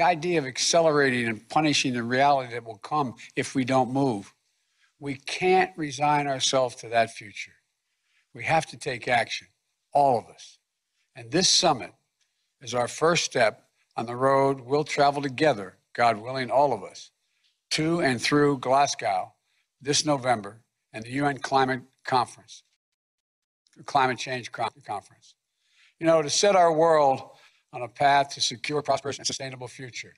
idea of accelerating and punishing the reality that will come if we don't move. We can't resign ourselves to that future. We have to take action, all of us. And this summit is our first step on the road we'll travel together, God willing, all of us, to and through Glasgow this November and the UN Climate Change Conference. You know, to set our world on a path to secure, prosperous, and sustainable future.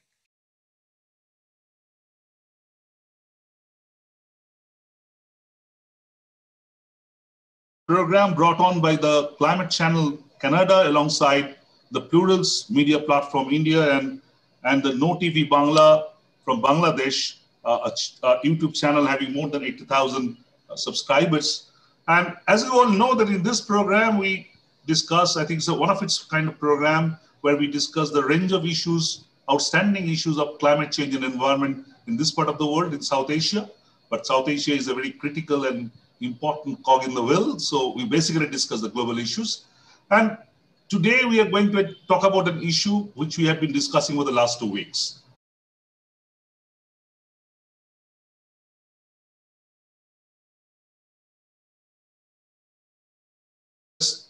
Program brought on by the Climate Channel Canada alongside the Plurals Media Platform India and the No TV Bangla from Bangladesh, a YouTube channel having more than 80,000 subscribers. And as you all know, that in this program we discuss, I think it's one of its kind of program where we discuss the range of issues, outstanding issues of climate change and environment in this part of the world, in South Asia. But South Asia is a very critical and important cog in the wheel. So we basically discuss the global issues. And today we are going to talk about an issue which we have been discussing over the last 2 weeks.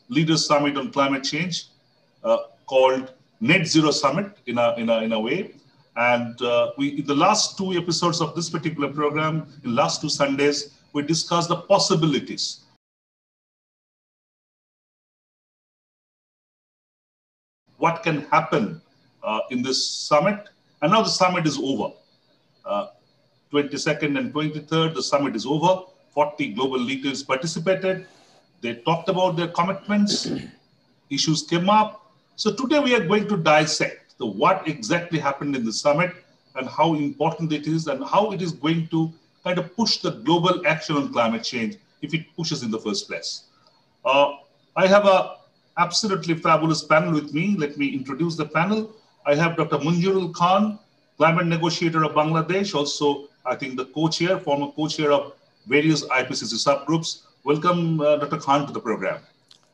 Leaders Summit on Climate Change, called Net Zero Summit in a way. And in the last 2 episodes of this particular program, in last 2 Sundays, we discussed the possibilities. What can happen in this summit? And now the summit is over. 22nd and 23rd, the summit is over. 40 global leaders participated. They talked about their commitments. Issues came up. So today we are going to dissect what exactly happened in the summit and how important it is and how it is going to kind of push the global action on climate change if it pushes in the first place. I have a absolutely fabulous panel with me. Let me introduce the panel. I have Dr. Munjirul Khan, climate negotiator of Bangladesh, also I think the co-chair, former co-chair of various IPCC subgroups. Welcome, Dr. Khan, to the program.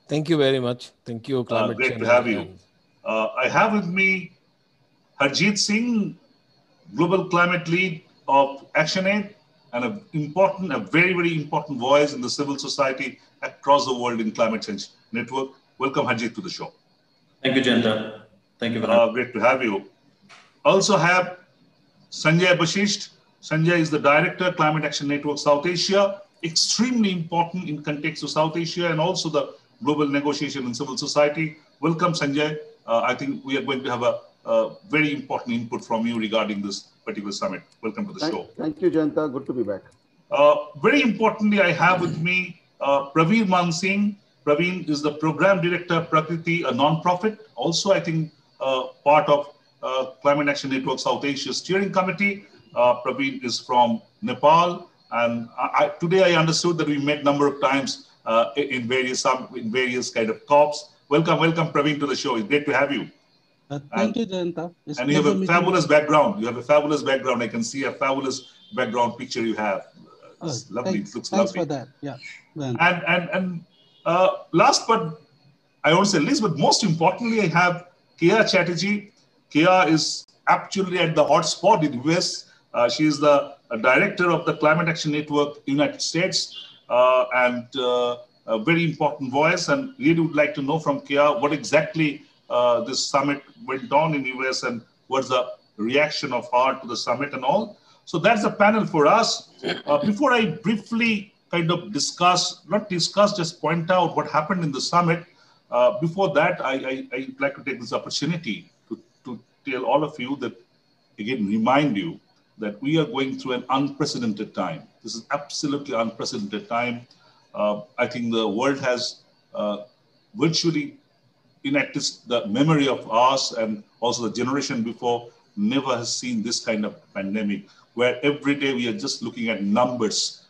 Thank you very much. Thank you, Climate Great Channel. to have you. I have with me Harjeet Singh, Global Climate Lead of ActionAid, and a very, very important voice in the civil society across the world in Climate Change Network. Welcome, Harjeet, to the show. Thank you, Jayanta. Thank you for having me. Great to have you. Also have Sanjay Bashisht. Sanjay is the Director, Climate Action Network South Asia. Extremely important in context of South Asia and also the global negotiation in civil society. Welcome, Sanjay. I think we are going to have a very important input from you regarding this particular summit. Welcome to the show. Thank you, Jayanta. Good to be back. Very importantly, I have with me Praveen Man Singh. Praveen is the Program Director, Prakriti, a non-profit. Also, I think part of Climate Action Network South Asia Steering Committee. Praveen is from Nepal. And today I understood that we met a number of times in various kind of COPs. Welcome, Praveen, to the show. It's great to have you. Thank you, Jayanta. And you have a fabulous background. You have a fabulous background. I can see a fabulous background picture you have. It's lovely. It looks lovely. Thanks for that. Yeah. And last but I won't say least, but most importantly, I have Kea Chatterjee. Kea is actually at the hot spot in the US. She is the director of the Climate Action Network United States and a very important voice. And really would like to know from Kea what exactly this summit went on in the US and what's the reaction of her to the summit and all. So that's the panel for us. Before I briefly kind of just point out what happened in the summit. Before that, I'd like to take this opportunity to tell all of you that, again, remind you that we are going through an unprecedented time. This is absolutely unprecedented time. I think the world has virtually, in at least the memory of us and also the generation before, never has seen this kind of pandemic, where every day we are just looking at numbers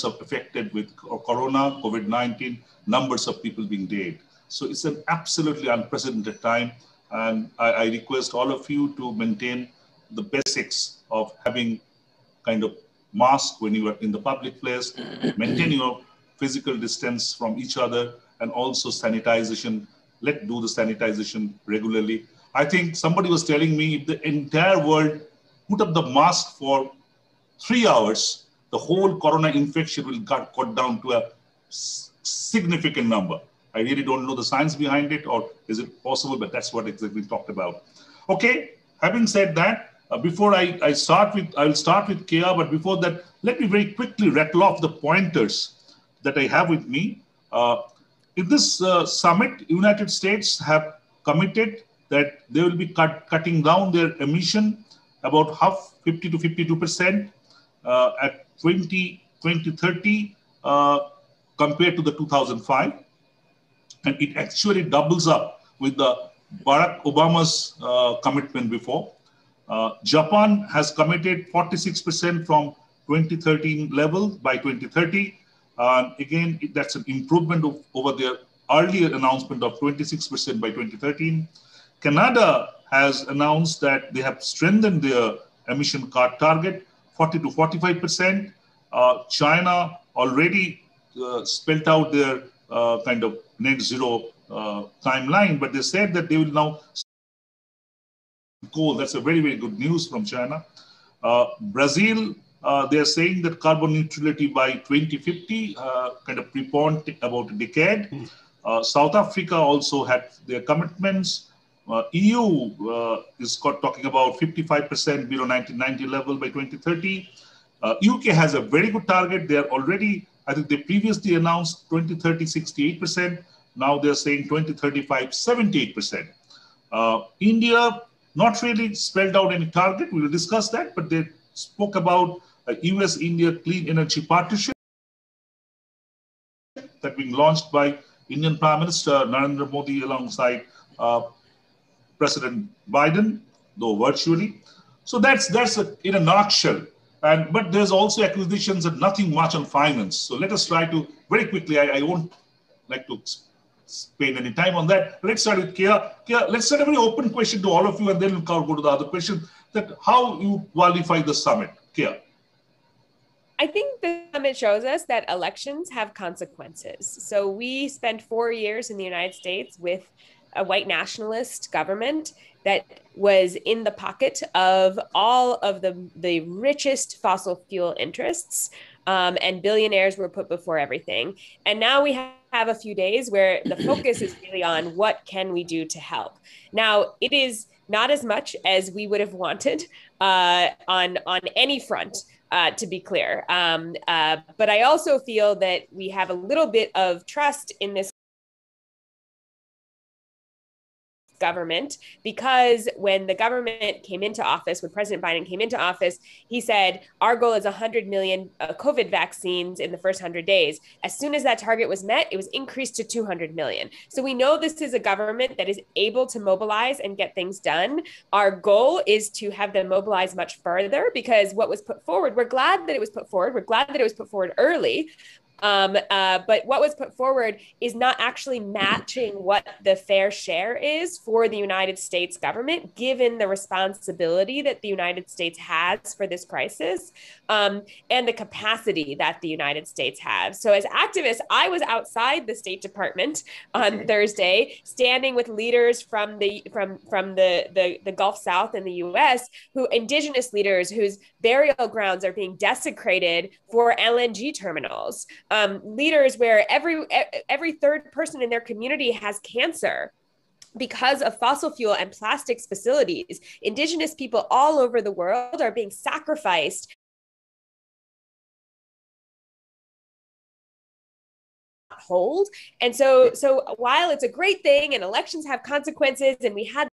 of affected with corona, COVID-19, numbers of people being dead. So it's an absolutely unprecedented time. And I request all of you to maintain the basics of having kind of mask when you are in the public place, maintain your physical distance from each other, and also sanitization. Let's do the sanitization regularly. I think somebody was telling me if the entire world put up the mask for 3 hours, the whole corona infection will get cut down to a significant number. I really don't know the science behind it, or is it possible, but that's what exactly talked about. Okay, having said that, before I'll start with Kia, but before that, let me very quickly rattle off the pointers that I have with me. In this summit, United States have committed that they will be cutting down their emission about 50 to 52% at 2030 compared to the 2005. And it actually doubles up with the Barack Obama's commitment before. Japan has committed 46% from 2013 level by 2030. Again, that's an improvement over their earlier announcement of 26% by 2013. Canada has announced that they have strengthened their emission cut target, 40 to 45%. China already spelled out their kind of net zero timeline, but they said that they will now coal. That's a very, very good news from China. Brazil, they are saying that carbon neutrality by 2050, kind of preponed about a decade. South Africa also had their commitments. EU is talking about 55% below 1990 level by 2030. UK has a very good target. They are already, I think they previously announced 2030, 68%. Now they're saying 2035, 78%. India, not really spelled out any target. We will discuss that, but they spoke about a US-India Clean Energy Partnership that being launched by Indian Prime Minister Narendra Modi alongside President Biden, though virtually. So that's in a nutshell. But there's also acquisitions and nothing much on finance. So let us try to very quickly. I won't like to spend any time on that. Let's start with Kia. Kia, let's start a very open question to all of you, and then we'll go to the other question. That how you qualify the summit, Kia. I think the summit shows us that elections have consequences. So we spent 4 years in the United States with a white nationalist government that was in the pocket of all of the richest fossil fuel interests, and billionaires were put before everything. And now we have a few days where the focus is really on what can we do to help. Now, it is not as much as we would have wanted on any front, to be clear. But I also feel that we have a little bit of trust in this government, because when the government came into office, when President Biden came into office, he said, our goal is 100 million COVID vaccines in the first 100 days. As soon as that target was met, it was increased to 200 million. So we know this is a government that is able to mobilize and get things done. Our goal is to have them mobilize much further, because what was put forward, we're glad that it was put forward. We're glad that it was put forward early. But what was put forward is not actually matching what the fair share is for the United States government, given the responsibility that the United States has for this crisis, and the capacity that the United States has. So as activists, I was outside the State Department on Thursday, standing with leaders from the Gulf South in the US, indigenous leaders whose burial grounds are being desecrated for LNG terminals. Leaders where every third person in their community has cancer because of fossil fuel and plastics facilities. Indigenous people all over the world are being sacrificed. Hold. And so while it's a great thing and elections have consequences, and we had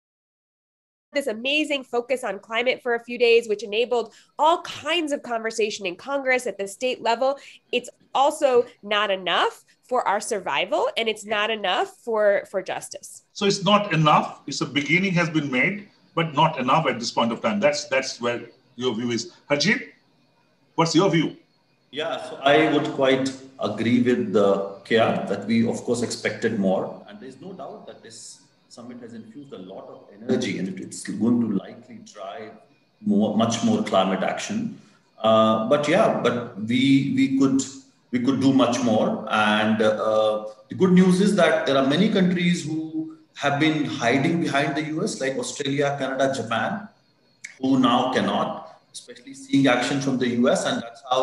this amazing focus on climate for a few days, which enabled all kinds of conversation in Congress at the state level, it's also not enough for our survival, and it's not enough for justice. So it's not enough. It's a beginning has been made, but not enough at this point of time. That's where your view is. Harjeet, what's your view? Yeah, so I would quite agree with the Kia that we, of course, expected more. And there's no doubt that this summit has infused a lot of energy, and it's going to likely drive much more climate action. But we could do much more. And the good news is that there are many countries who have been hiding behind the US, like Australia, Canada, Japan, who now cannot, especially seeing action from the US, and that's how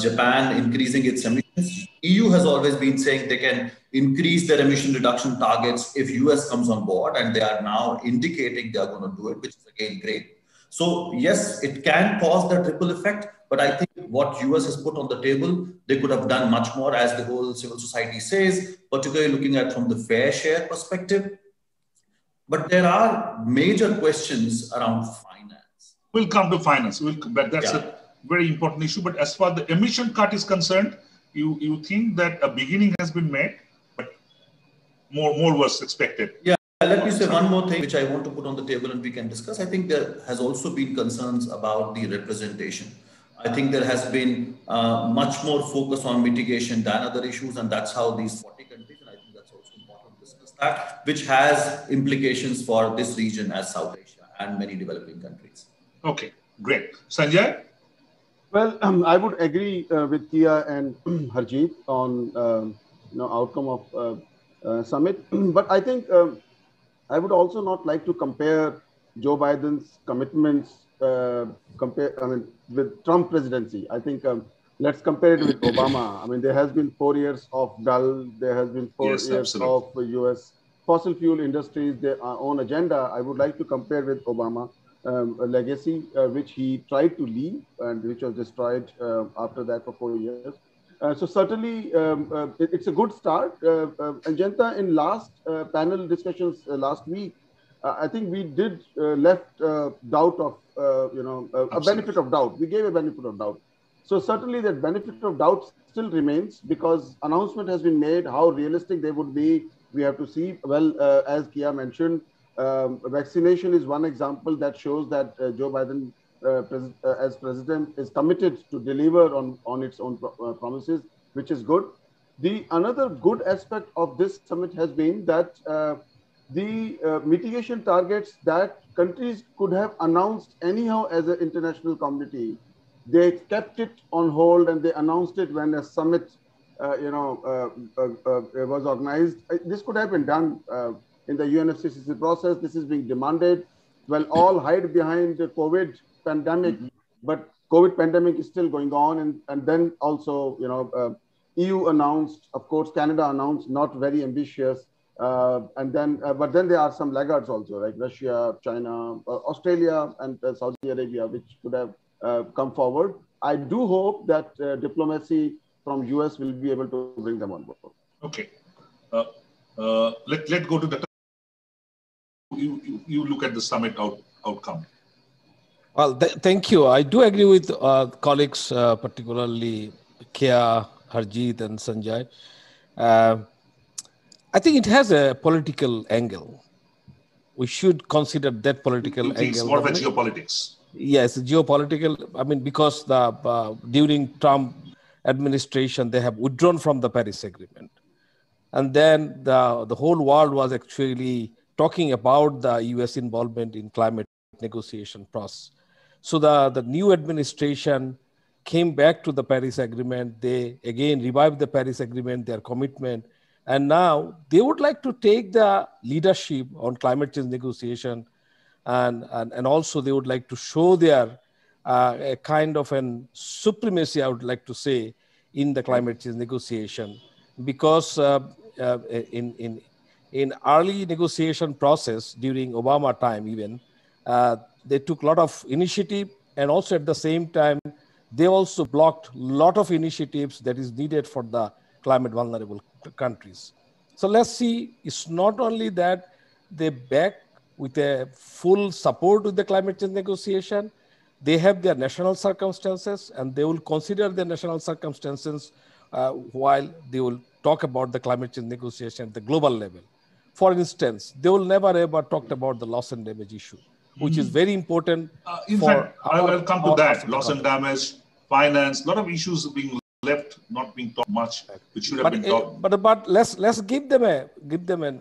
Japan increasing its emissions. EU has always been saying they can increase their emission reduction targets if US comes on board, and they are now indicating they are going to do it, which is again great. So yes, it can cause that ripple effect, but I think what US has put on the table, they could have done much more, as the whole civil society says, particularly looking at from the fair share perspective. But there are major questions around finance. We'll come to finance. But that's a very important issue. But as far as the emission cut is concerned, you think that a beginning has been made, but more was expected. Yeah. Let me say one more thing which I want to put on the table and we can discuss. I think there has also been concerns about the representation. I think there has been much more focus on mitigation than other issues, and that's how these 40 countries, and I think that's also important to discuss that, which has implications for this region as South Asia and many developing countries. Okay, great. Sanjay? Well, I would agree with Kia and Harjeet on outcome of summit, but I think I would also not like to compare Joe Biden's commitments with Trump presidency. I think let's compare it with Obama. I mean, there has been 4 years of dull. There has been 4 years absolutely. of U.S. fossil fuel industries, their own agenda. I would like to compare with Obama a legacy which he tried to leave and which was destroyed after that for 4 years. So certainly, it's a good start. And Janta, in last panel discussions last week, I think we did left doubt of, a benefit of doubt. We gave a benefit of doubt. So certainly that benefit of doubt still remains because announcement has been made. How realistic they would be, we have to see. Well, as Kia mentioned, vaccination is one example that shows that Joe Biden as president is committed to deliver on its own promises, which is good. The another good aspect of this summit has been that the mitigation targets that countries could have announced anyhow as an international community, they kept it on hold and they announced it when a summit was organized. This could have been done in the UNFCCC process. This is being demanded. Well, all hide behind the COVID pandemic, but COVID pandemic is still going on. And then also, EU announced, of course, Canada announced, not very ambitious. But then there are some laggards also, like Russia, China, Australia, and Saudi Arabia, which could have come forward. I do hope that diplomacy from US will be able to bring them on board. Okay. Let's go to the... You look at the summit outcome. Well, thank you. I do agree with colleagues, particularly Kia, Harjeet, and Sanjay. I think it has a political angle. We should consider that political angle. More of a geopolitics. Yes, geopolitical. I mean, because during Trump administration, they have withdrawn from the Paris Agreement. And then the whole world was actually talking about the US involvement in climate negotiation process. So the new administration came back to the Paris Agreement. They again revived the Paris Agreement, their commitment. And now they would like to take the leadership on climate change negotiation. And also they would like to show their a kind of an supremacy, I would like to say, in the climate change negotiation. Because in early negotiation process during Obama time even, they took a lot of initiative, and also at the same time, they also blocked a lot of initiatives that is needed for the climate vulnerable countries. So let's see, it's not only that they back with a full support with the climate change negotiation, they have their national circumstances and they will consider their national circumstances while they will talk about the climate change negotiation at the global level. For instance, they will never ever talk about the loss and damage issue, which is very important. In fact, I'll come to that. Loss and damage, finance, a lot of issues being left, not being talked much, which should have been talked. But let's give them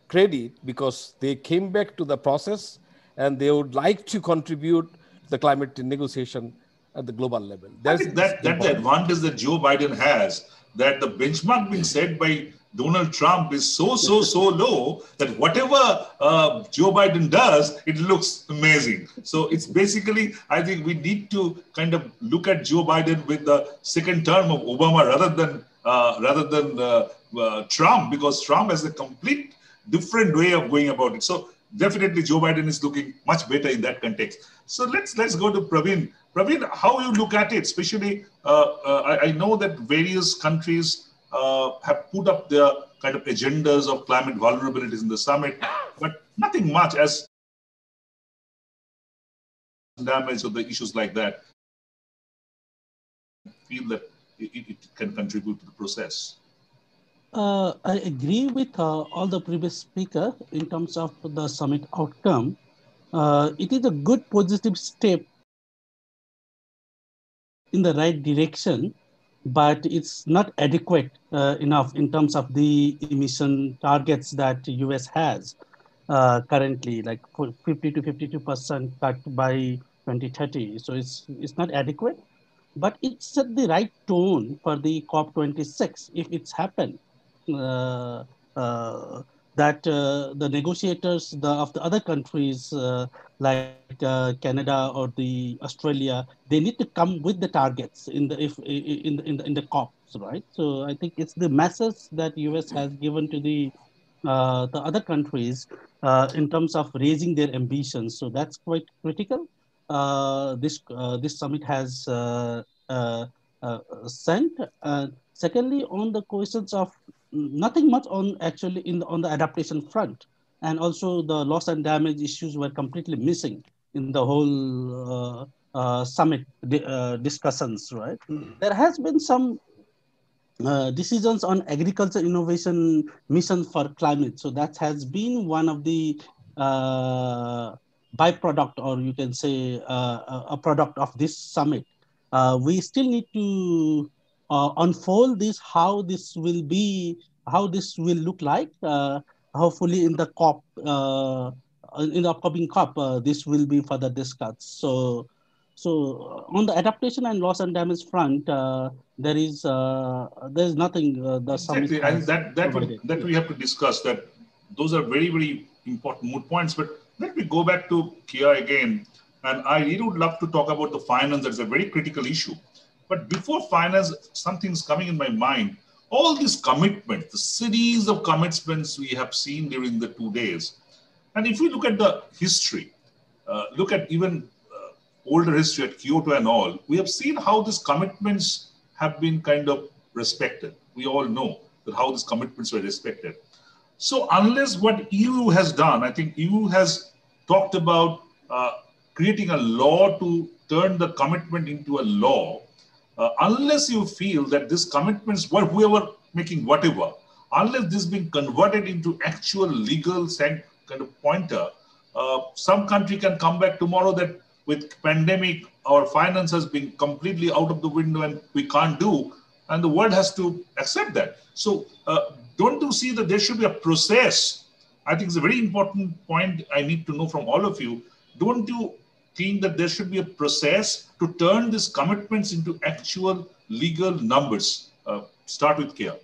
credit, because they came back to the process and they would like to contribute to the climate negotiation at the global level. That's the advantage that Joe Biden has. that the benchmark being set by Donald Trump is so low that whatever Joe Biden does, it looks amazing. So it's basically, I think we need to kind of look at Joe Biden with the second term of Obama rather than Trump, because Trump has a complete different way of going about it. So definitely Joe Biden is looking much better in that context. So let's go to Praveen. Praveen, how you look at it? Especially, I know that various countries have put up their kind of agendas of climate vulnerabilities in the summit, but nothing much as damage or the issues like that. Feel that it can contribute to the process. I agree with all the previous speaker in terms of the summit outcome. It is a good positive step in the right direction, but it's not adequate enough in terms of the emission targets that US has currently, like 50 to 52% cut by 2030. So it's not adequate, but it set the right tone for the COP26 if it's happened. Uh, that the negotiators of the other countries like Canada or the Australia, they need to come with the targets in the COPs, right? So I think it's the message that US has given to the other countries in terms of raising their ambitions. So that's quite critical. This summit has sent. Secondly, on the questions of nothing much on actually on the adaptation front, and also the loss and damage issues were completely missing in the whole summit discussions. Right, there has been some decisions on agriculture innovation mission for climate. So that has been one of the byproduct, or you can say a product of this summit. We still need to unfold this, how this will be, how this will look like. Hopefully in the COP, in the upcoming COP, this will be further discussed. So on the adaptation and loss and damage front, there is nothing the summit exactly. I has think that we have to discuss that. Those are very, very important moot points. But let me go back to Kia again. And I really would love to talk about the finance. That's a very critical issue. But before finance, something's coming in my mind. All these commitments, the series of commitments we have seen during the 2 days. And if we look at the history, look at even older history at Kyoto and all, we have seen how these commitments have been kind of respected. We all know that how these commitments were respected. So unless what EU has done, I think EU has talked about creating a law to turn the commitment into a law, unless you feel that these commitments, whoever making whatever, unless this being converted into actual legal kind of pointer, some country can come back tomorrow that with pandemic, our finances being completely out of the window and we can't do, and the world has to accept that. So don't you see that there should be a process? I think it's a very important point I need to know from all of you. Don't you think that there should be a process to turn these commitments into actual legal numbers? Start with Kia.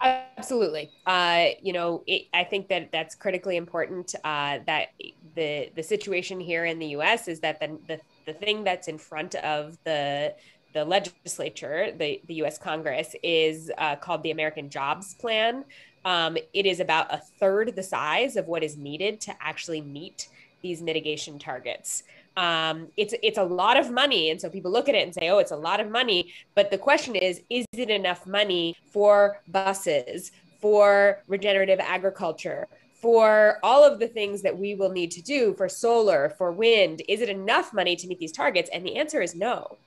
Absolutely. I think that that's critically important. That the situation here in the U.S. is that the thing that's in front of the legislature, the U.S. Congress, is called the American Jobs Plan. It is about a third the size of what is needed to actually meet these mitigation targets. It's a lot of money. And so people look at it and say, oh, it's a lot of money. But the question is it enough money for buses, for regenerative agriculture, for all of the things that we will need to do, for solar, for wind? Is it enough money to meet these targets? And the answer is no.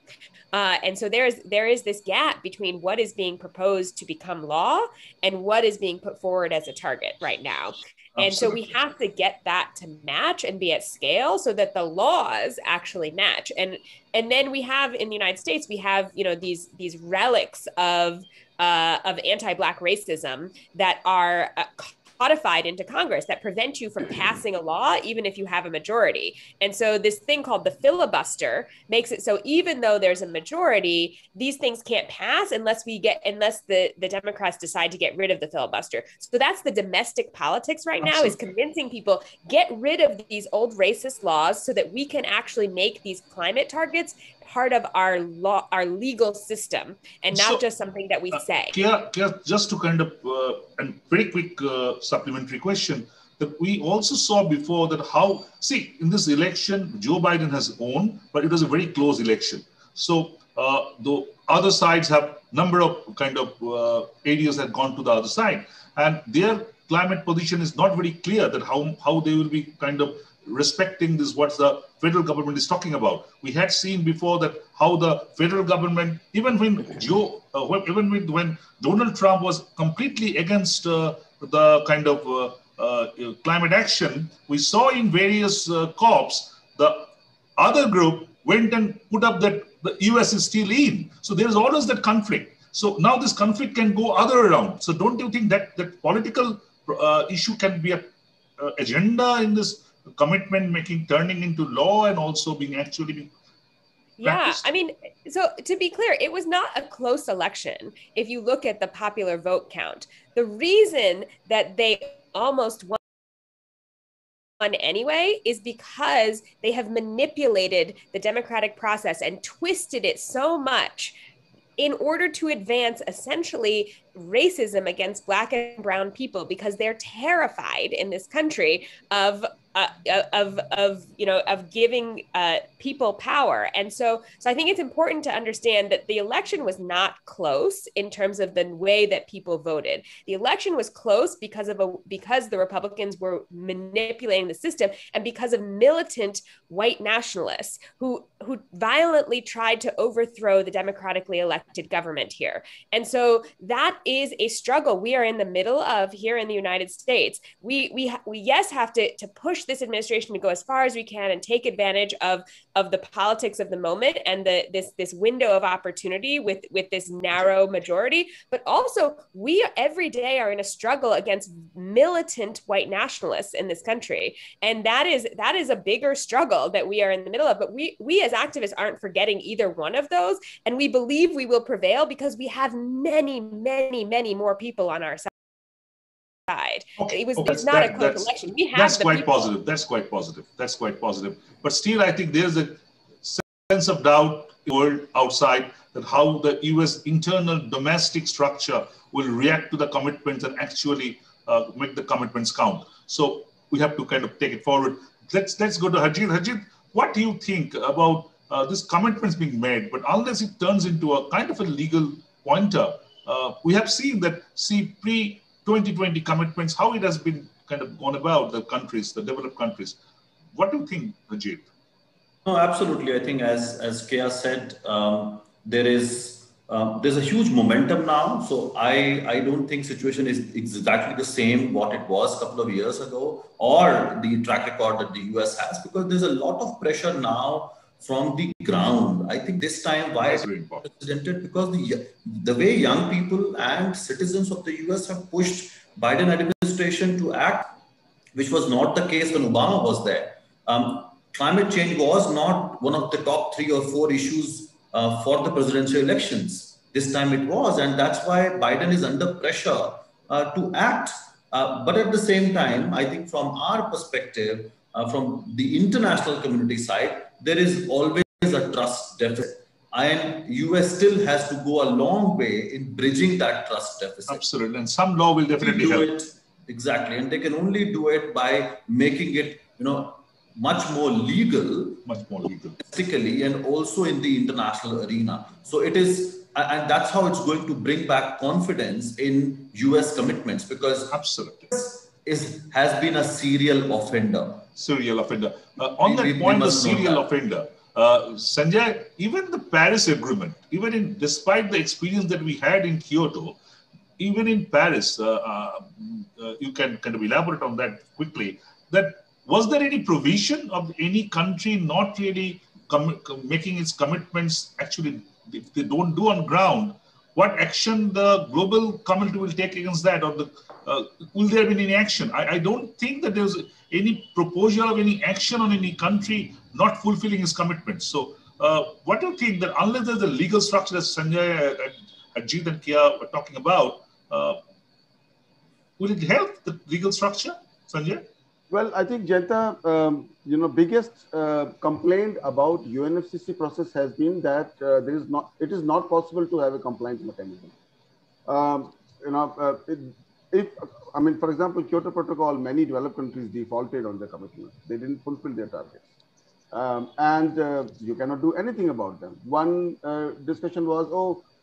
And so there is this gap between what is being proposed to become law and what is being put forward as a target right now. And Absolutely. So we have to get that to match and be at scale so that the laws actually match. And then we have in the United States, we have, these relics of anti-Black racism that are codified into Congress that prevent you from passing a law, even if you have a majority. And so this thing called the filibuster makes it so even though there's a majority, these things can't pass unless the Democrats decide to get rid of the filibuster. So that's the domestic politics right now, is convincing people, get rid of these old racist laws so that we can actually make these climate targets part of our legal system, and not just something that we say. Just to kind of, and very quick supplementary question, that we also saw before that in this election, Joe Biden has won, but it was a very close election. So the other sides have number of kind of areas that gone to the other side, and their climate position is not very clear that how they will be kind of respecting this, what the federal government is talking about. We had seen before that how the federal government, even when when Donald Trump was completely against the kind of climate action, we saw in various COPs, the other group went and put up that the US is still in. So there is always that conflict. So now this conflict can go other around. So don't you think that political issue can be a agenda in this commitment making, turning into law, and also being actually practiced? I mean, so to be clear, it was not a close election. If you look at the popular vote count, the reason that they almost won anyway is because they have manipulated the democratic process and twisted it so much in order to advance essentially racism against Black and brown people, because they're terrified in this country of giving people power. And so I think it's important to understand that the election was not close in terms of the way that people voted. The election was close because the Republicans were manipulating the system, and because of militant white nationalists who violently tried to overthrow the democratically elected government here. And so that is a struggle we are in the middle of here in the United States. We have to push this administration to go as far as we can and take advantage of the politics of the moment and this window of opportunity with this narrow majority. But also, we every day are in a struggle against militant white nationalists in this country, and that is a bigger struggle that we are in the middle of. But we as activists aren't forgetting either one of those, and we believe we will prevail because we have many, many, many more people on our side. It's not a close election. We have that's quite positive. That's quite positive. But still, I think there's a sense of doubt in the world outside that how the U.S. internal domestic structure will react to the commitments and actually make the commitments count. So we have to kind of take it forward. Let's go to Harjeet. Harjeet, what do you think about this commitments being made, but unless it turns into a kind of a legal pointer, we have seen that pre-2020 commitments, how it has been kind of gone about the countries, the developed countries. What do you think, Harjeet? No, absolutely. I think as Kea said, there's a huge momentum now. So I don't think situation is exactly the same what it was a couple of years ago, or the track record that the US has, because there's a lot of pressure now from the ground. I think this time why it's unprecedented, because the way young people and citizens of the US have pushed Biden administration to act, which was not the case when Obama was there. Climate change was not one of the top 3 or 4 issues for the presidential elections. This time it was, and that's why Biden is under pressure to act. But at the same time, I think from our perspective, from the international community side, there is always a trust deficit. And US still has to go a long way in bridging that trust deficit. Absolutely, and some law will definitely help. Exactly, and they can only do it by making it, much more legal, and also in the international arena. So it is, and that's how it's going to bring back confidence in US commitments, because absolutely has been a serial offender. On that point, the serial offender, Sanjay, even the Paris Agreement, despite the experience that we had in Kyoto, even in Paris, you can kind of elaborate on that quickly. That was there any provision of any country not really making its commitments? Actually, if they don't do on ground, what action the global community will take against that, or will there be any action? I don't think that there's any proposal of any action on any country not fulfilling its commitments. So what do you think that unless there's a legal structure that Sanjay, Ajit and Kia were talking about, will it help the legal structure, Sanjay? Well, I think Jayanta, biggest complaint about UNFCCC process has been that it is not possible to have a compliance mechanism. For example, Kyoto Protocol, many developed countries defaulted on their commitments. They didn't fulfill their targets. You cannot do anything about them. One discussion was,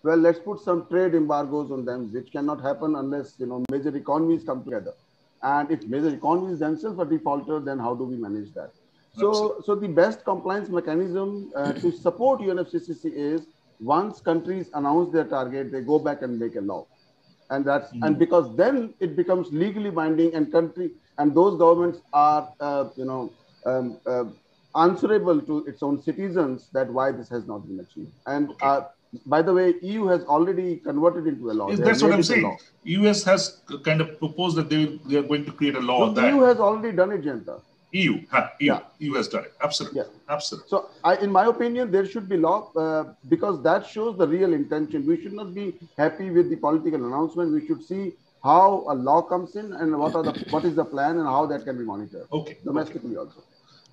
let's put some trade embargoes on them, which cannot happen unless, major economies come together. And if major economies themselves are defaulted, then how do we manage that? So the best compliance mechanism to support UNFCCC is once countries announce their target, they go back and make a law. And and because then it becomes legally binding, and those governments are answerable to its own citizens that why this has not been achieved. And by the way, EU has already converted into a law. That's what I'm saying. US has kind of proposed that they are going to create a law on that. EU has already done it, Jayanta. EU has done it. Absolutely. Yeah. Absolutely. So in my opinion, there should be law because that shows the real intention. We should not be happy with the political announcement. We should see how a law comes in and what is the plan and how that can be monitored. Domestically also.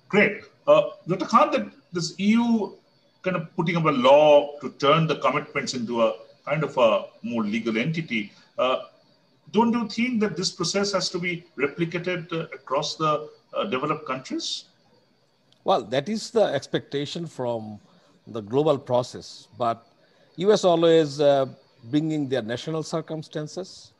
Great. Dr. Khan, that this EU kind of putting up a law to turn the commitments into a kind of a more legal entity. Don't you think that this process has to be replicated across the developed countries? Well, that is the expectation from the global process. But US always bringing their national circumstances.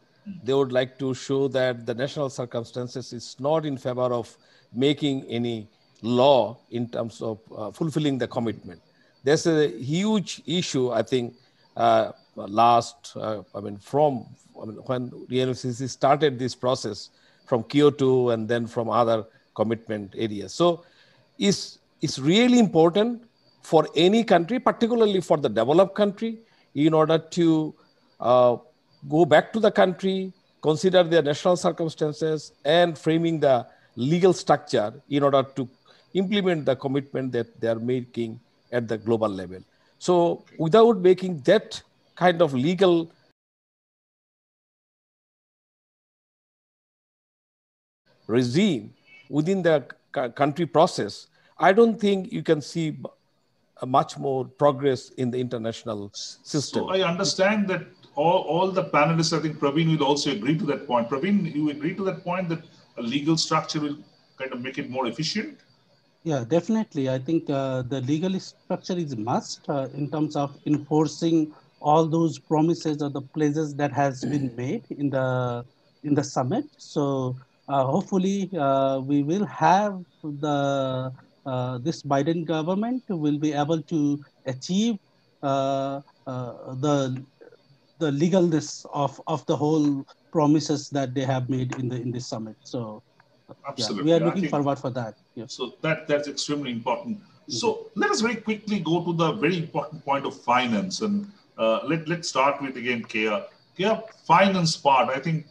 They would like to show that the national circumstances is not in favor of making any law in terms of fulfilling the commitment. There's a huge issue, I think, when UNFCCC started this process from Kyoto and then from other commitment areas. So it's really important for any country, particularly for the developed country, in order to go back to the country, consider their national circumstances and framing the legal structure in order to implement the commitment that they are making at the global level. So without making that kind of legal regime within the country process, I don't think you can see much more progress in the international system. So I understand that all the panelists, I think Praveen will also agree to that point. Praveen, you agree to that point that a legal structure will kind of make it more efficient? Yeah, definitely. I think the legal structure is a must in terms of enforcing all those promises or the pledges that has been made in the summit. So hopefully we will have this Biden government will be able to achieve the legalness of the whole promises that they have made in this summit. So absolutely, we are looking forward for that. Yeah. So that's extremely important. So let us very quickly go to the very important point of finance, and let's start with again Kia. Kia, finance part. I think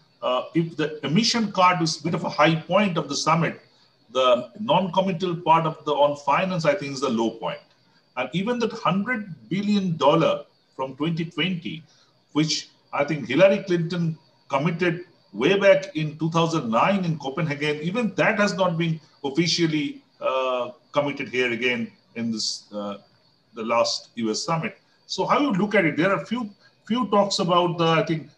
if the emission card is a bit of a high point of the summit, the non-committal part of on finance, I think, is the low point. And even that $100 billion from 2020, which I think Hillary Clinton committed way back in 2009 in Copenhagen, even that has not been officially committed here again in this the last US summit. So how you look at it? There are few talks about I think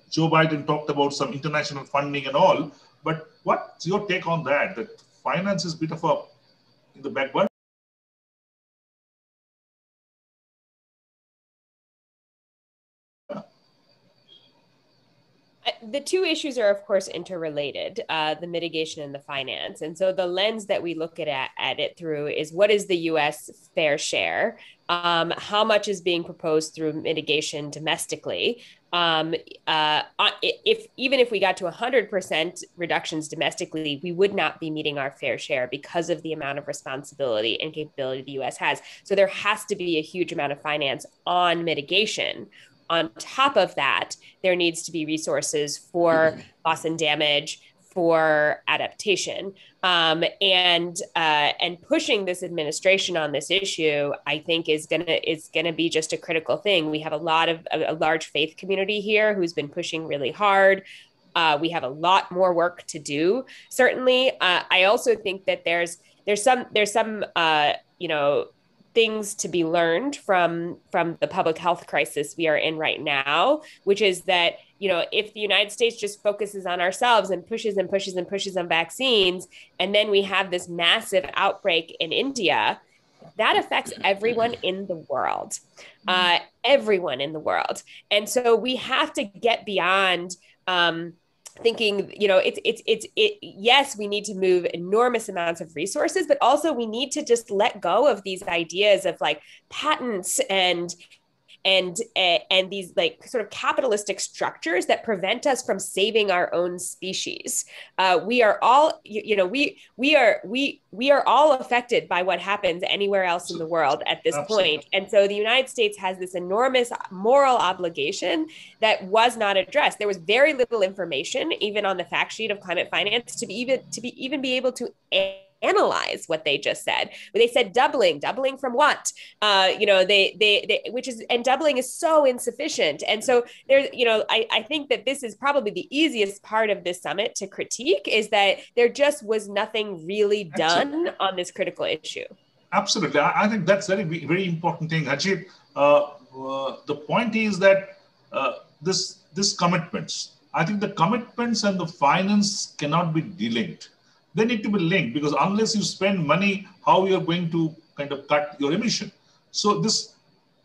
Joe Biden talked about some international funding and all, but what's your take on that? That finance is a bit of in the back burner? The two issues are, of course, interrelated, the mitigation and the finance. And so the lens that we look at it through is what is the U.S. fair share? How much is being proposed through mitigation domestically? Even if we got to 100% reductions domestically, we would not be meeting our fair share because of the amount of responsibility and capability the U.S. has. So there has to be a huge amount of finance on mitigation. on top of that, there needs to be resources for loss and damage, for adaptation, and pushing this administration on this issue, I think is gonna be just a critical thing. We have a large faith community here who's been pushing really hard. We have a lot more work to do. Certainly, I also think that there's some things to be learned from the public health crisis we are in right now, which is that, if the United States just focuses on ourselves and pushes and pushes and pushes on vaccines, and then we have this massive outbreak in India, that affects everyone in the world, everyone in the world. And so we have to get beyond thinking, yes, we need to move enormous amounts of resources, but also we need to just let go of these ideas of like patents and these like sort of capitalistic structures that prevent us from saving our own species. We are all, we are all affected by what happens anywhere else in the world at this point. And so the United States has this enormous moral obligation that was not addressed. There was very little information, even on the fact sheet of climate finance, to be able to analyze what they just said. But they said doubling from what? And doubling is so insufficient. And so there's, I think that this is probably the easiest part of this summit to critique, is that there just was nothing really done on this critical issue. Absolutely. I think that's very important thing. Ajit, the point is that this commitments, I think the commitments and the finance cannot be delinked. They need to be linked, because unless you spend money, how you're going to kind of cut your emission. So this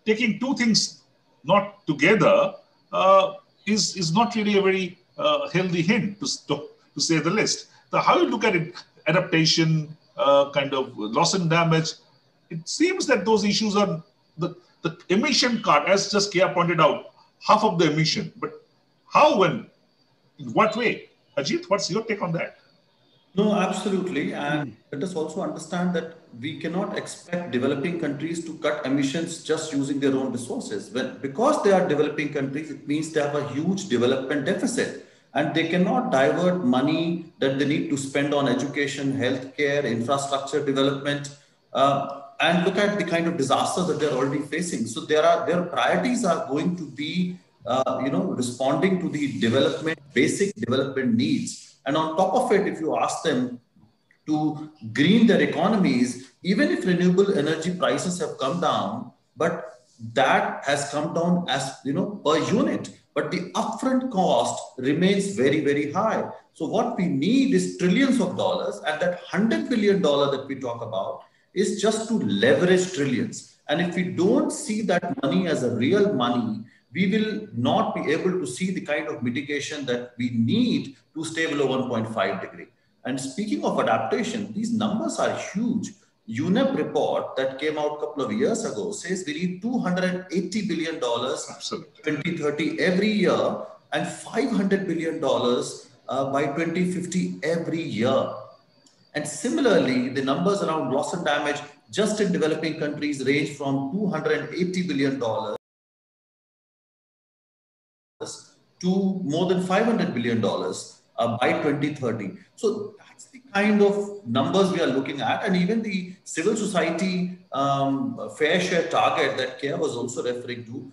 taking two things not together is not really a very healthy hint, to say the least. So how you look at it, adaptation, kind of loss and damage, it seems that those issues are the emission cut, as just Kia pointed out, half of the emission. But how, when, in what way? Ajit, what's your take on that? No, absolutely. And let us also understand that we cannot expect developing countries to cut emissions just using their own resources. Because they are developing countries, it means they have a huge development deficit. And they cannot divert money that they need to spend on education, healthcare, infrastructure development, and look at the kind of disasters that they're already facing. So their priorities are going to be, responding to the basic development needs. And on top of it, if you ask them to green their economies, even if renewable energy prices have come down, but that has come down as, per unit, but the upfront cost remains very, very high. So what we need is trillions of dollars, and that $100 billion that we talk about is just to leverage trillions. And if we don't see that money as a real money, we will not be able to see the kind of mitigation that we need to stay below 1.5 degree. And speaking of adaptation, these numbers are huge. UNEP report that came out a couple of years ago says we need $280 billion 2030 every year, and $500 billion by 2050 every year. And similarly, the numbers around loss and damage just in developing countries range from $280 billion to more than $500 billion by 2030. So that's the kind of numbers we are looking at. And even the civil society fair share target that Kia was also referring to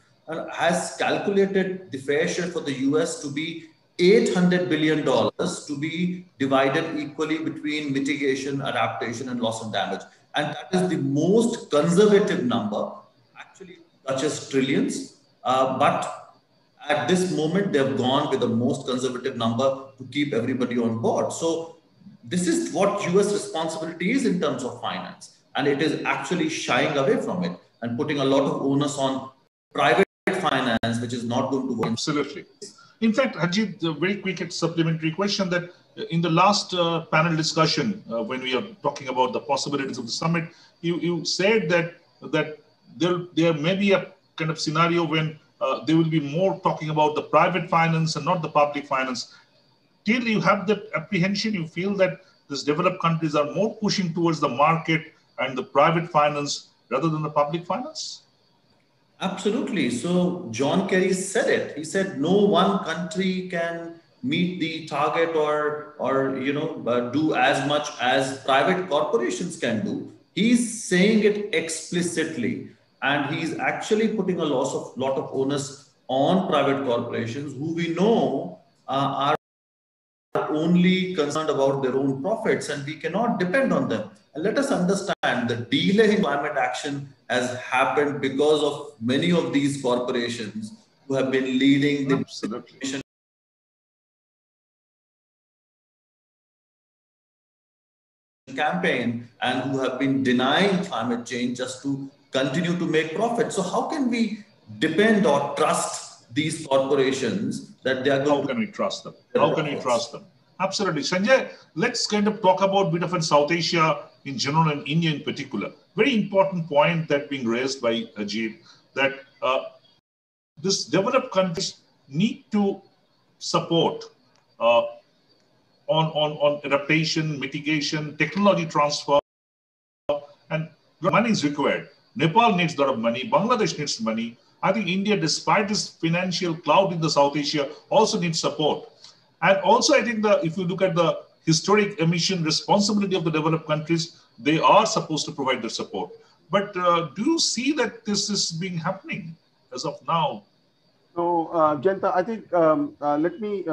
has calculated the fair share for the US to be $800 billion to be divided equally between mitigation, adaptation, and loss and damage. And that is the most conservative number, actually touches trillions, but at this moment, they've gone with the most conservative number to keep everybody on board. So this is what US responsibility is in terms of finance. And it is actually shying away from it and putting a lot of onus on private finance, which is not going to work. Absolutely. In fact, Ajit, a very quick supplementary question, that in the last panel discussion, when we are talking about the possibilities of the summit, you said that there may be a kind of scenario when there will be more talking about the private finance and not the public finance. Till you have that apprehension, you feel that these developed countries are more pushing towards the market and the private finance rather than the public finance? Absolutely. So John Kerry said it. He said no one country can meet the target or do as much as private corporations can do. He's saying it explicitly, and he's actually putting a lot of onus on private corporations who we know are only concerned about their own profits, and we cannot depend on them. And let us understand the delay in climate action has happened because of many of these corporations who have been leading the Absolutely. campaign and who have been denying climate change just to continue to make profit. So how can we depend or trust these corporations that they are going How can we trust them? How can we trust them? Absolutely. Sanjay, let's kind of talk about a bit of in South Asia in general and India in particular. Very important point that being raised by Ajit, that this developed countries need to support on adaptation, mitigation, technology transfer, and money is required. Nepal needs a lot of money. Bangladesh needs money. I think India, despite this financial cloud in the South Asia, also needs support. And also, I think if you look at the historic emission responsibility of the developed countries, they are supposed to provide the support. But do you see that this is being happening as of now? So, Jayanta, I think let me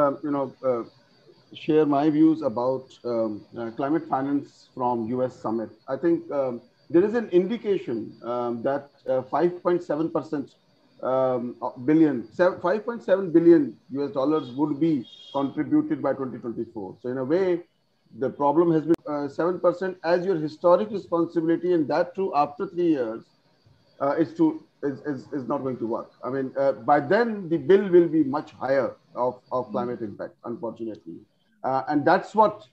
share my views about climate finance from US summit. I think there is an indication that 5.7% billion, 5.7 billion US dollars would be contributed by 2024. So in a way, the problem has been 7% as your historic responsibility, and that too after 3 years is not going to work. I mean, by then the bill will be much higher of climate impact, unfortunately. And that's what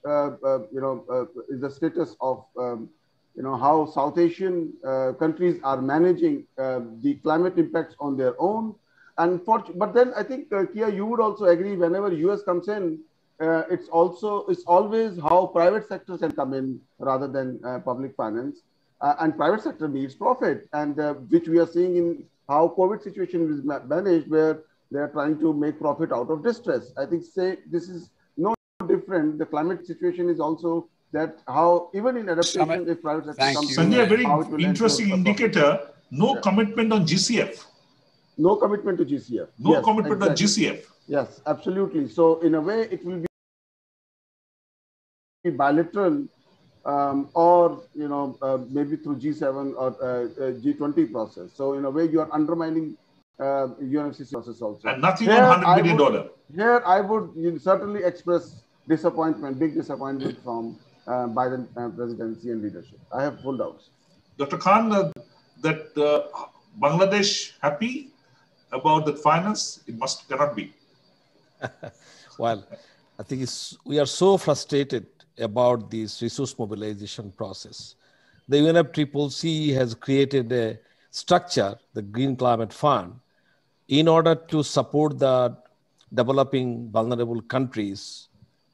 is the status of how South Asian countries are managing the climate impacts on their own. But then I think Kia, you would also agree whenever US comes in, it's always how private sectors can come in rather than public finance, and private sector needs profit, and which we are seeing in how COVID situation is managed, where they are trying to make profit out of distress. I think this is no different. The climate situation is also that how even in adaptation, if private sector comes in, Sanjay, a very interesting indicator, no commitment on GCF. No commitment to GCF. No commitment on GCF. Yes, absolutely. So in a way, it will be bilateral, or maybe through G7 or G20 process. So in a way, you are undermining UNFCCC process also. And nothing on $100 billion. Here, I would certainly express disappointment, big disappointment from Biden presidency and leadership. I have full doubts. Dr. Khan, that Bangladesh happy about the finance? It cannot be. Well, I think we are so frustrated about this resource mobilization process. The UNFCCC has created a structure, the Green Climate Fund, in order to support the developing vulnerable countries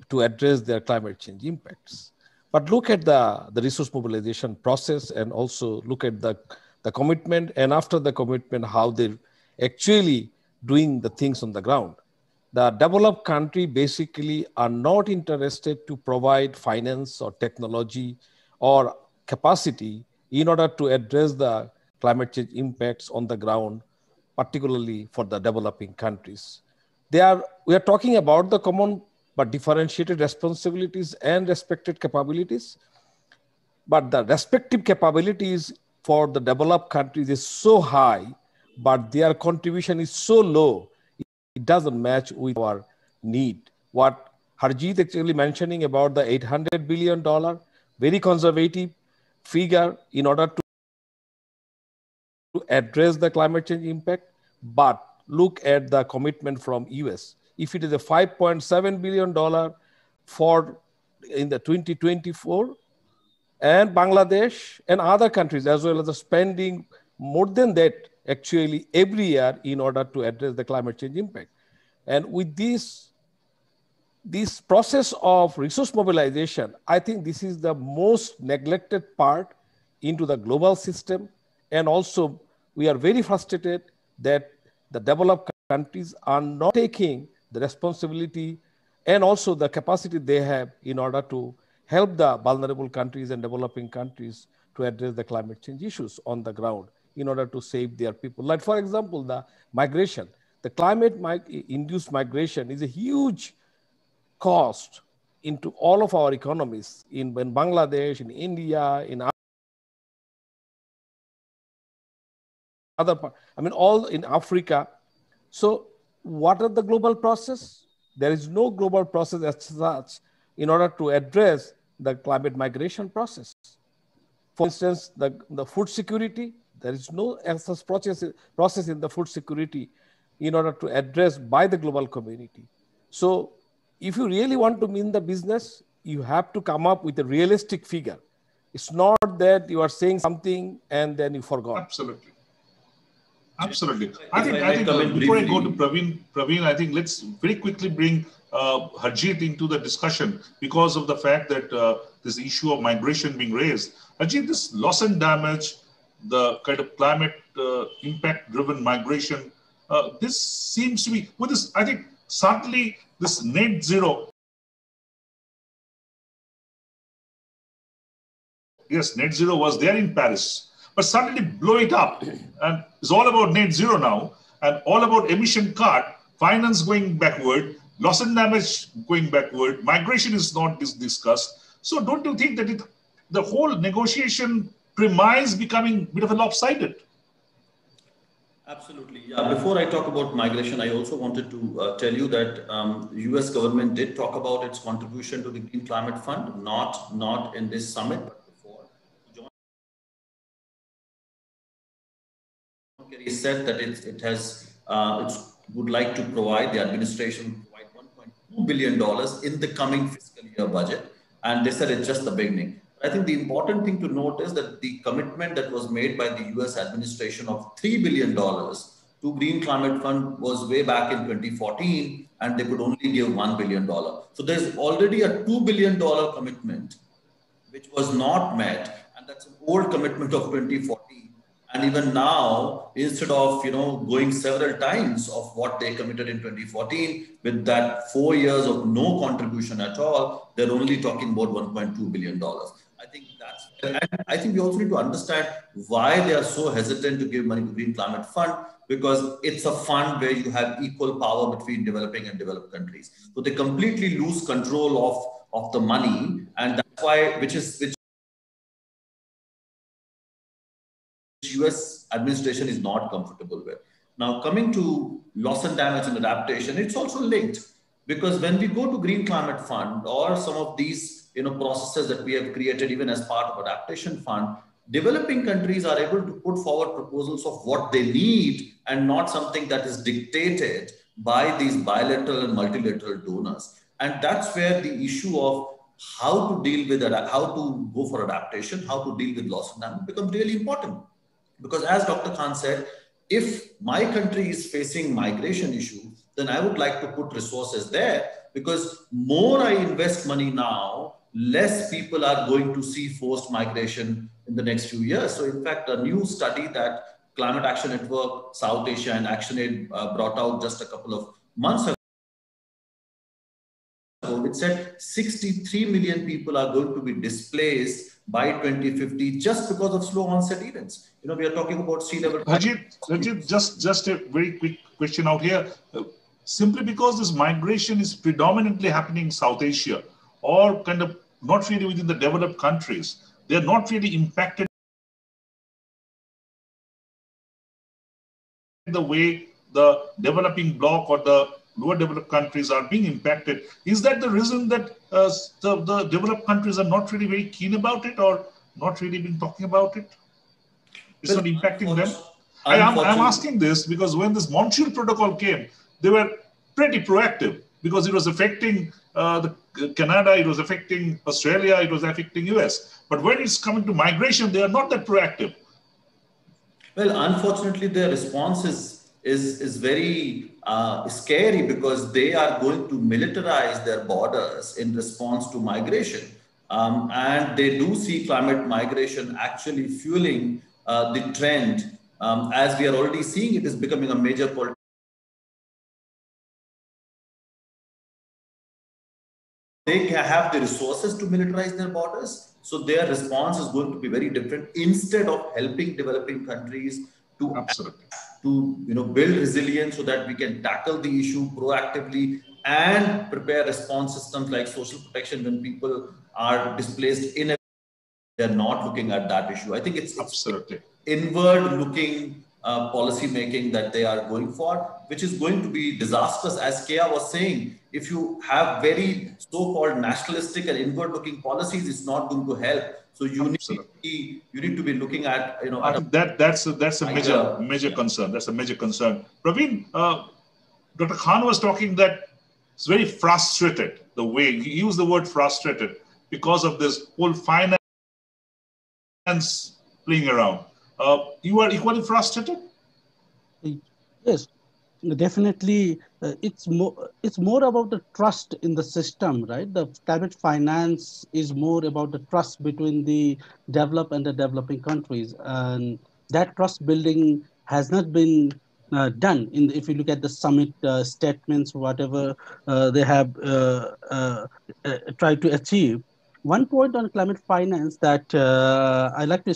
to address their climate change impacts. But look at the resource mobilization process, and also look at the commitment, and after the commitment, how they're actually doing the things on the ground. The developed country basically are not interested to provide finance or technology or capacity in order to address the climate change impacts on the ground, particularly for the developing countries. We are talking about the common but differentiated responsibilities and respected capabilities. But the respective capabilities for the developed countries is so high, but their contribution is so low, it doesn't match with our need. What Harjeet actually mentioning about the $800 billion, very conservative figure in order to address the climate change impact. But look at the commitment from US. If it is a $5.7 billion for in the 2024, and Bangladesh and other countries as well as the spending more than that actually every year in order to address the climate change impact. And with this process of resource mobilization, I think this is the most neglected part into the global system. And also we are very frustrated that the developed countries are not taking the responsibility and also the capacity they have in order to help the vulnerable countries and developing countries to address the climate change issues on the ground in order to save their people. Like, for example, the migration. The climate-induced migration is a huge cost into all of our economies in Bangladesh, in India, in other parts, all in Africa. So what are the global process? There is no global process as such in order to address the climate migration process. For instance, the food security, there is no such process in the food security in order to address by the global community. So if you really want to mean the business, you have to come up with a realistic figure. It's not that you are saying something and then you forgot. Absolutely. Absolutely. I think before I go to Praveen, I think let's very quickly bring Harjeet into the discussion because of the fact that this issue of migration being raised. Harjeet, this loss and damage, the kind of climate impact-driven migration, this seems to be, with this, I think certainly this net zero, yes, net zero was there in Paris, but suddenly blow it up. And it's all about net zero now and all about emission cut, finance going backward, loss and damage going backward, migration is not discussed. So don't you think that the whole negotiation premise becoming a bit of a lopsided? Absolutely. Yeah. Before I talk about migration, I also wanted to tell you that US government did talk about its contribution to the Green Climate Fund, not in this summit, but before. John Kerry said that it would like to provide, the administration provide $1.2 billion in the coming fiscal year budget. And they said it's just the beginning. I think the important thing to note is that the commitment that was made by the US administration of $3 billion to Green Climate Fund was way back in 2014, and they could only give $1 billion. So there's already a $2 billion commitment, which was not met. And that's an old commitment of 2014. And even now, instead of going several times of what they committed in 2014, with that 4 years of no contribution at all, they're only talking about $1.2 billion. I think we also need to understand why they are so hesitant to give money to Green Climate Fund, because it's a fund where you have equal power between developing and developed countries. So they completely lose control of the money, and that's why, which US administration is not comfortable with. Now, coming to loss and damage and adaptation, it's also linked, because when we go to Green Climate Fund or some of these processes that we have created even as part of adaptation fund, developing countries are able to put forward proposals of what they need and not something that is dictated by these bilateral and multilateral donors. And that's where the issue of how to deal with that, how to go for adaptation, how to deal with loss and damage becomes really important. Because as Dr. Khan said, if my country is facing migration issues, then I would like to put resources there, because more I invest money now, less people are going to see forced migration in the next few years. So in fact, a new study that Climate Action Network, South Asia and ActionAid brought out just a couple of months ago, it said 63 million people are going to be displaced by 2050 just because of slow onset events. We are talking about sea level. Harjeet, just a very quick question out here. Simply because this migration is predominantly happening in South Asia, or kind of not really within the developed countries, they are not really impacted the way the developing bloc or the lower developed countries are being impacted. Is that the reason that the developed countries are not really very keen about it, or not really been talking about it? It's not impacting them. I'm asking this because when this Montreal Protocol came, they were pretty proactive, because it was affecting Canada, it was affecting Australia, it was affecting US. But when it's coming to migration, they are not that proactive. Well, unfortunately, their response is very scary, because they are going to militarize their borders in response to migration. And they do see climate migration actually fueling the trend as we are already seeing, it is becoming a major political. They have the resources to militarize their borders, so their response is going to be very different. Instead of helping developing countries to Absolutely. Build resilience so that we can tackle the issue proactively and prepare response systems like social protection when people are displaced in a, they're not looking at that issue. I think it's Absolutely inward looking policy making that they are going for, which is going to be disastrous. As Kea was saying, if you have very so-called nationalistic and inward looking policies, it's not going to help. So you need to be looking at, I think that's a major concern. That's a major concern. Praveen, Dr. Khan was talking that it's very frustrated, the way he used the word frustrated because of this whole finance playing around. You are equally frustrated? Yes, definitely. It's more about the trust in the system, right? The climate finance is more about the trust between the developed and the developing countries, and that trust building has not been done. If you look at the summit statements, whatever they have tried to achieve. One point on climate finance that I like to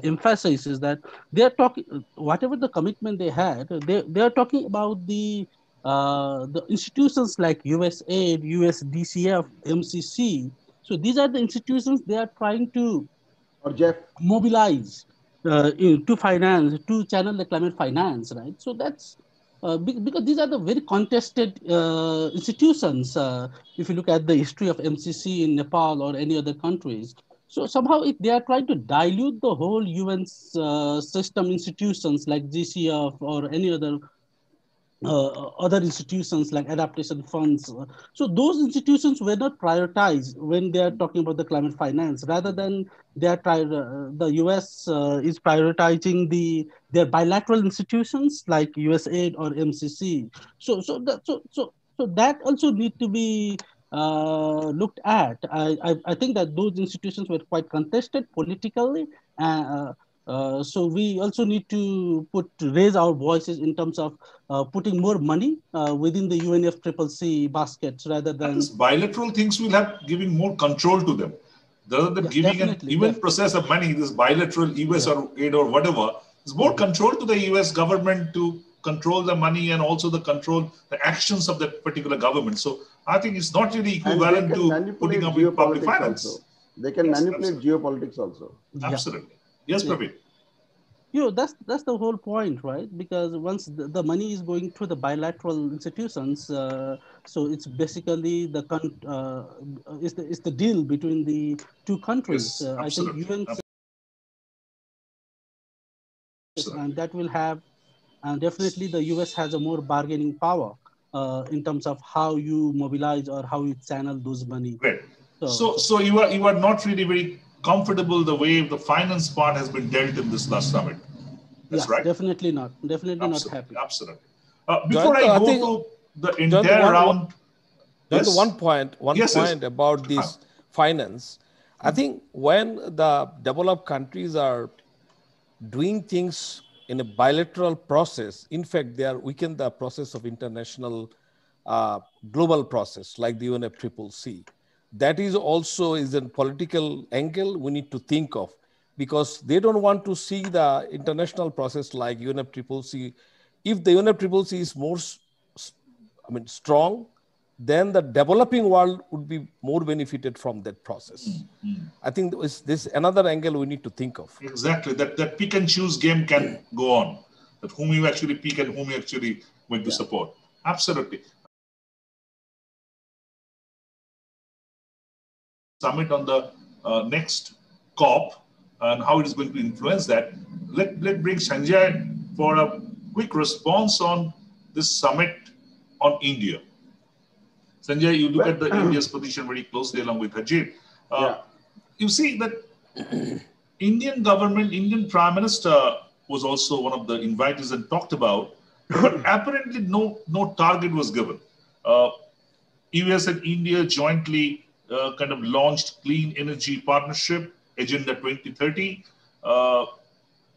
emphasize is that they are talking, whatever the commitment they had, they are talking about the institutions like USAID, USDCF, MCC. So these are the institutions they are trying to mobilize to finance, to channel the climate finance, right? So that's because these are the very contested institutions. If you look at the history of MCC in Nepal or any other countries, so somehow if they are trying to dilute the whole UN system institutions like GCF or any other institutions like adaptation funds. So those institutions were not prioritized when they are talking about the climate finance. Rather than the US is prioritizing their bilateral institutions like USAID or MCC. So that also need to be looked at. I think that those institutions were quite contested politically. So we also need to raise our voices in terms of putting more money within the UNFCCC baskets rather than... These bilateral things will have giving more control to them. Rather than giving an even process of money, this bilateral US or aid or whatever, there's more control to the US government to control the money and also the actions of that particular government. So I think it's not really equivalent to putting up with public finance. Also. They can manipulate geopolitics also. Absolutely. Yes, Praveen. That's the whole point, right? Because once the money is going through the bilateral institutions, so it's basically it's the deal between the two countries. Yes, I think UN and that will have, and definitely the US has a more bargaining power in terms of how you mobilize or how you channel those money. Great. So you are not really very comfortable the way the finance part has been dealt in this last summit. That's right. Definitely not. Definitely not happy. Absolutely. Before I go to the entire round, one point about this finance. I think when the developed countries are doing things in a bilateral process, in fact, they are weakening the process of international global process like the UNFCCC. That is also a political angle we need to think of, because they don't want to see the international process like UNFCCC. If the UNFCCC is more strong, then the developing world would be more benefited from that process. I think this another angle we need to think of. Exactly, that pick and choose game can go on, that whom you actually pick and whom you actually going to support. Absolutely. Summit on the next COP and how it is going to influence that. Let's bring Sanjay for a quick response on this summit on India. Sanjay, you look at the India's position very closely along with Ajit. You see that Indian government, Indian Prime Minister was also one of the invitees and talked about, but apparently no target was given. US and India jointly kind of launched Clean Energy Partnership, Agenda 2030.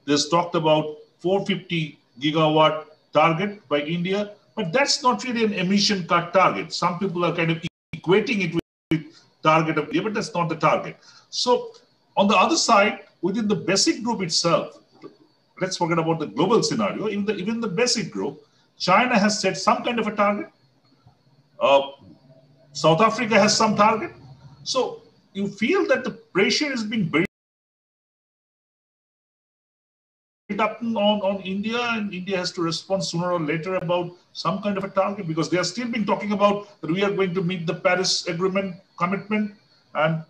There's talked about 450 gigawatt target by India, but that's not really an emission cut target. Some people are kind of equating it with target of India, but that's not the target. So on the other side, within the BASIC group itself, let's forget about the global scenario, even the BASIC group, China has set some kind of a target. South Africa has some target. So you feel that the pressure is being built up on India, and India has to respond sooner or later about some kind of a target, because they are still been talking about that we are going to meet the Paris Agreement commitment and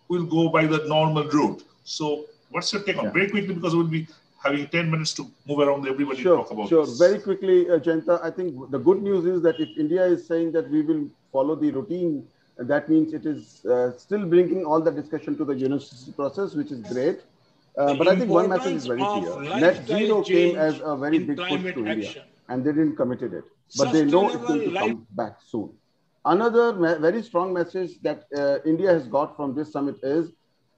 we'll go by the normal route. So what's your take on very quickly, because we'll be having 10 minutes to move around everybody and talk about this. Very quickly, Jayanta, I think the good news is that if India is saying that we will follow the routine, that means it is still bringing all the discussion to the university process, which is great. But I think one message is very clear. Net zero came as a very big push to India, and they didn't committed it. But they know it's going to come back soon. Another very strong message that India has got from this summit is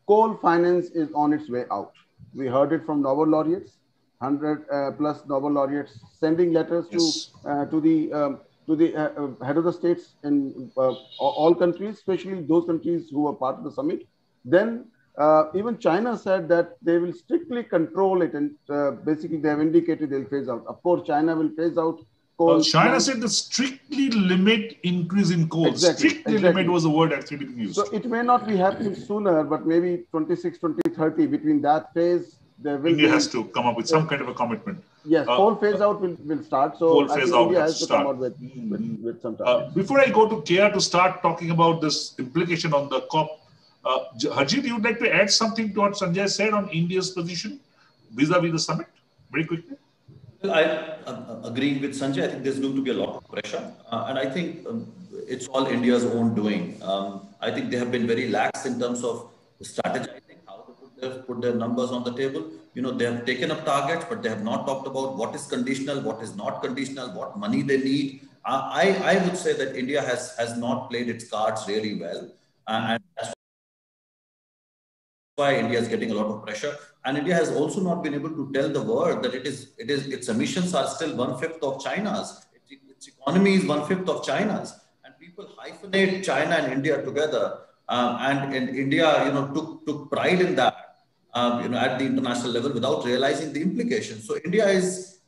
coal finance is on its way out. We heard it from Nobel laureates, 100 plus Nobel laureates sending letters to the head of the states in all countries, especially those countries who were part of the summit. Then even China said that they will strictly control it, and basically they have indicated they'll phase out. Of course, China will phase out coal. China said the strictly limit increase in coal. Strictly limit was the word actually being used. So it may not be happening sooner, but maybe 26, 2030, between that phase, there will India has to come up with some kind of a commitment. Yes, coal phase out will start. So I think India has to come out with some targets. Before I go to KR to start talking about this implication on the COP, Harjeet, you would like to add something to what Sanjay said on India's position vis-a-vis the summit, very quickly? Well, I agree with Sanjay. I think there's going to be a lot of pressure. And I think it's all India's own doing. I think they have been very lax in terms of strategizing, how to put their numbers on the table. You know, they have taken up targets, but they have not talked about what is conditional, what is not conditional, what money they need. I would say that India has not played its cards really well. And that's why India is getting a lot of pressure. And India has also not been able to tell the world that its emissions are still 1/5 of China's. Its economy is 1/5 of China's. And people hyphenate China and India together. And India, you know, took pride in that, you know, at the international level without realizing the implications. So India is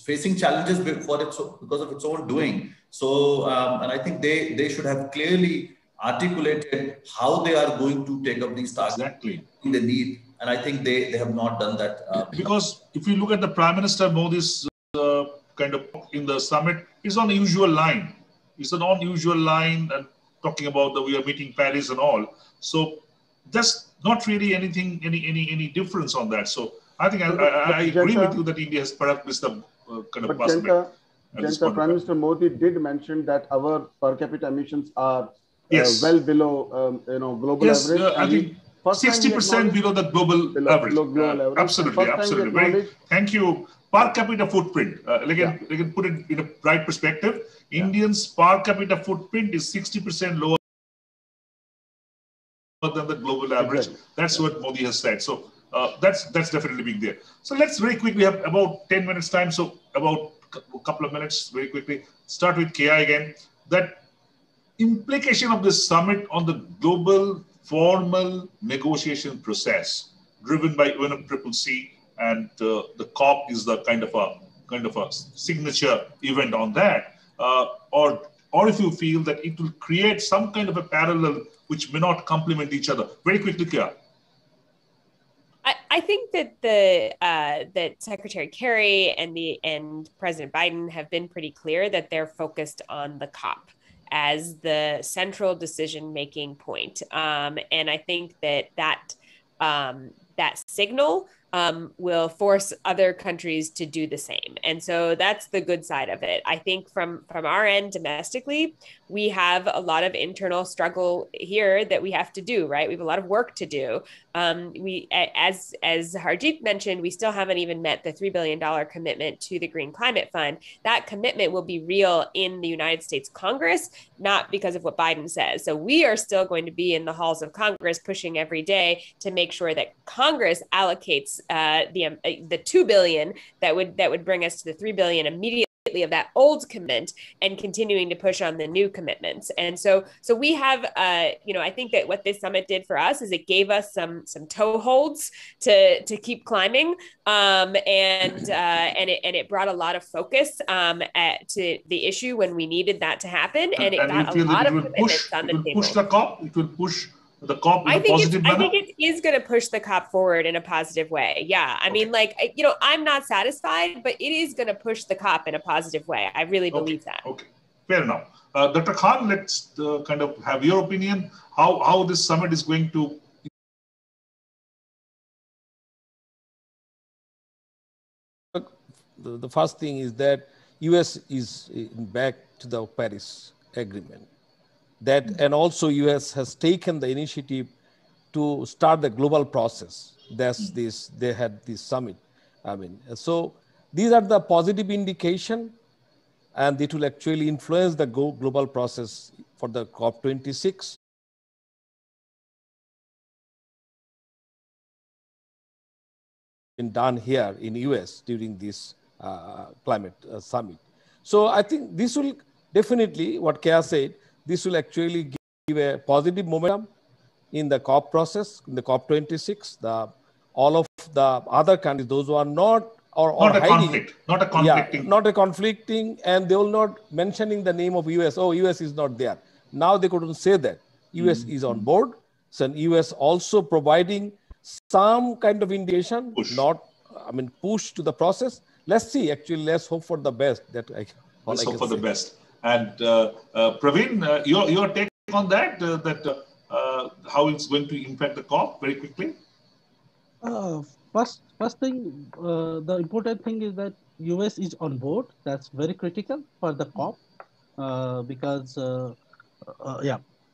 facing challenges because of its own doing. So, and I think they should have clearly articulated how they are going to take up these tasks. Exactly. The need, and I think they have not done that. Because if you look at the Prime Minister Modi's kind of in the summit, it's on the usual line. It's an unusual line and talking about that we are meeting Paris and all. So that's not really anything, any difference on that. So I think I agree with you that India has perhaps missed the kind of bus. Prime Minister Modi did mention that our per capita emissions are well below global average. I think 60% below the global average. Absolutely. Very, thank you. Per capita footprint. They can put it in a right perspective. Indians' per capita footprint is 60% lower than the global average. That's what Modi has said. So that's definitely being there. So let's very quickly have about 10 minutes time. So about a couple of minutes very quickly. Start with KI again. That implication of this summit on the global formal negotiation process driven by UNFCCC, and the COP is the kind of a signature event on that, or if you feel that it will create some kind of a parallel which may not complement each other. Very quickly, Kia. I think that that Secretary Kerry and President Biden have been pretty clear that they're focused on the COP as the central decision-making point. And I think that signal will force other countries to do the same. And so that's the good side of it. I think from our end domestically, we have a lot of internal struggle here that we have to do, right? We have a lot of work to do. We, as Harjeet mentioned, we still haven't even met the $3 billion commitment to the Green Climate Fund. That commitment will be real in the United States Congress, not because of what Biden says. So we are still going to be in the halls of Congress pushing every day to make sure that Congress allocates the $2 billion that would bring us to the $3 billion immediately of that old commitment and continuing to push on the new commitments. And so we have, I think that what this summit did for us is it gave us some toeholds to keep climbing, and it brought a lot of focus to the issue when we needed that to happen, and it got a lot of commitments on the table. Push the COP. It will push the COP in a positive manner? I think it is going to push the COP forward in a positive way. Yeah. I mean, I'm not satisfied, but it is going to push the COP in a positive way. I really believe that. Okay. Fair enough. Dr. Khan, let's kind of have your opinion, how this summit is going to... The first thing is that US is back to the Paris Agreement. And also US has taken the initiative to start the global process. They had this summit. So these are the positive indication, and it will actually influence the global process for the COP26. Been done here in US during this climate summit. So I think this will definitely, what Kea said, this will actually give a positive momentum in the COP process, in the COP26. All of the other countries, those who are not hiding, not a conflicting, and they will not mentioning the name of US. Oh, US is not there. Now they couldn't say that. US is on board. So US also providing some kind of indication, push to the process. Let's see. Actually, let's hope for the best. Let's hope for the best. And Praveen, your take on that, how it's going to impact the COP very quickly? First thing, the important thing is that US is on board. That's very critical for the COP because,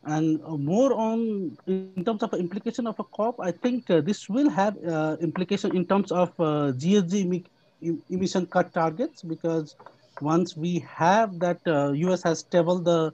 and more on in terms of implication of a COP, I think this will have implication in terms of GHG emission cut targets, because once we have that, US has tabled the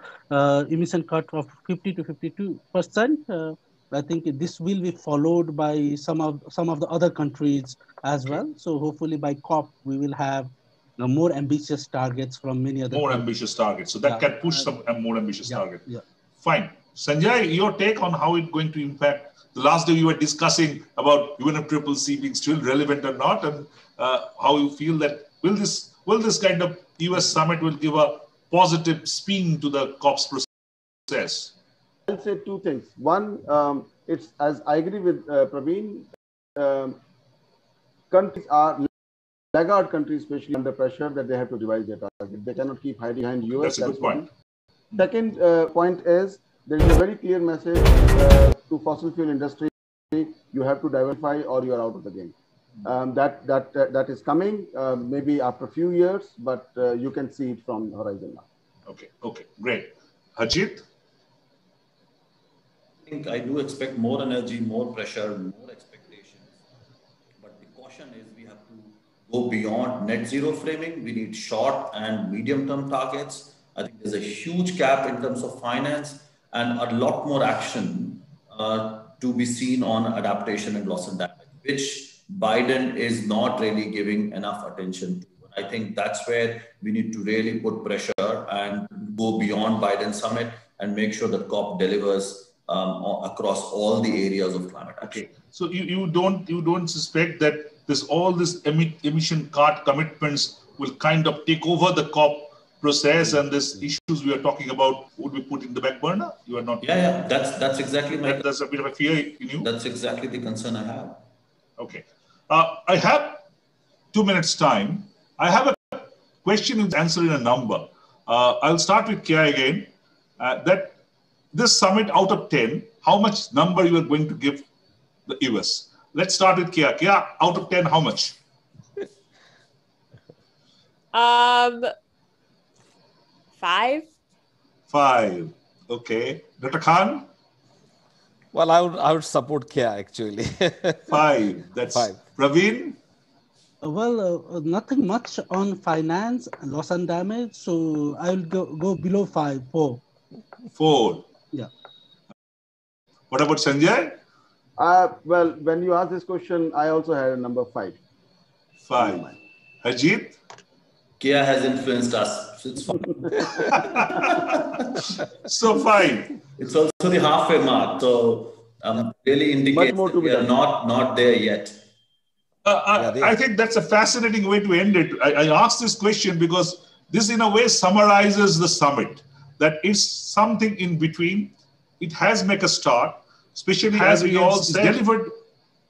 emission cut of 50 to 52%. I think this will be followed by some of the other countries as well. So hopefully by COP we will have more ambitious targets from many other countries. Ambitious targets. So that can push some more ambitious target. Yeah. Fine. Sanjay, your take on how it's going to impact. The last day we were discussing about UNFCCC being still relevant or not, and how you feel that will this kind of US summit will give a positive spin to the COP's process? I'll say two things. One, it's as I agree with Praveen, countries are laggard countries, especially under pressure, that they have to revise their target. They cannot keep hiding behind US. That's a good point. Second point is there is a very clear message to fossil fuel industry: you have to diversify or you are out of the game. That is coming maybe after a few years, but you can see it from the horizon now. Okay, great. Harjeet? I think I do expect more energy, more pressure, more expectations. But the caution is we have to go beyond net zero framing. We need short and medium term targets. I think there's a huge gap in terms of finance and a lot more action to be seen on adaptation and loss and damage, which Biden is not really giving enough attention to. I think that's where we need to really put pressure and go beyond Biden summit and make sure that COP delivers across all the areas of climate action. Okay. So you don't suspect that all this emission cut commitments will kind of take over the COP process, and these issues we are talking about would be put in the back burner? You are not. Yeah. That's exactly my. That's a bit of a fear in you. That's exactly the concern I have. Okay. I have 2 minutes time. I have a question with answer in a number. I'll start with Kea again. That this summit out of 10, how much number you are going to give the US? let's start with Kia. Kia, out of 10, how much? 5. 5. Okay. Dr. Khan? Well, I would support Kia actually. 5. That's 5. Praveen? Well, nothing much on finance, loss and damage. So I will go below 5, 4. 4. Yeah. What about Sanjay? Well, when you asked this question, I also had a number 5. 5. Harjeet? Kia has influenced us. So it's fine. So 5. It's also the halfway mark. So really indicates more that to be we are done. not there yet. I think that's a fascinating way to end it. I asked this question because this in a way summarizes the summit. That it's something in between. It has made a start, especially as we all said, delivered.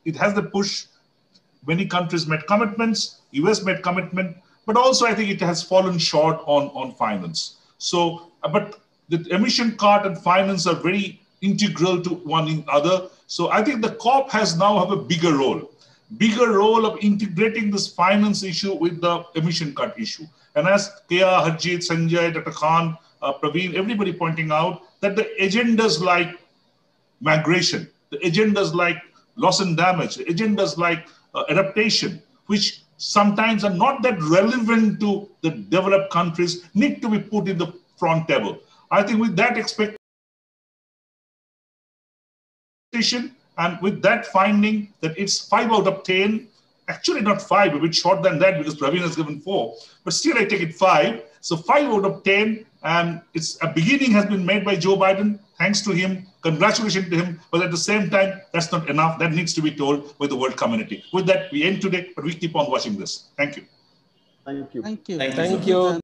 It has the push. Many countries made commitments. US made commitment, but also I think it has fallen short on finance. So, but the emission cart and finance are very integral to one another. So I think the COP has now have a bigger role of integrating this finance issue with the emission cut issue. And as Kia, Harjeet, Sanjay, Dr. Khan, Praveen, everybody pointing out that the agendas like migration, the agendas like loss and damage, the agendas like adaptation, which sometimes are not that relevant to the developed countries, need to be put in the front table. I think with that expectation and with that finding that it's 5 out of 10, actually not 5, a bit short than that because Praveen has given 4, but still I take it 5. So 5 out of 10, and it's a beginning has been made by Joe Biden. Thanks to him, congratulations to him. But at the same time, that's not enough. That needs to be told with the world community. With that, we end today, but we keep on watching this. Thank you. Thank you. Thank you. Thank you. Thank you.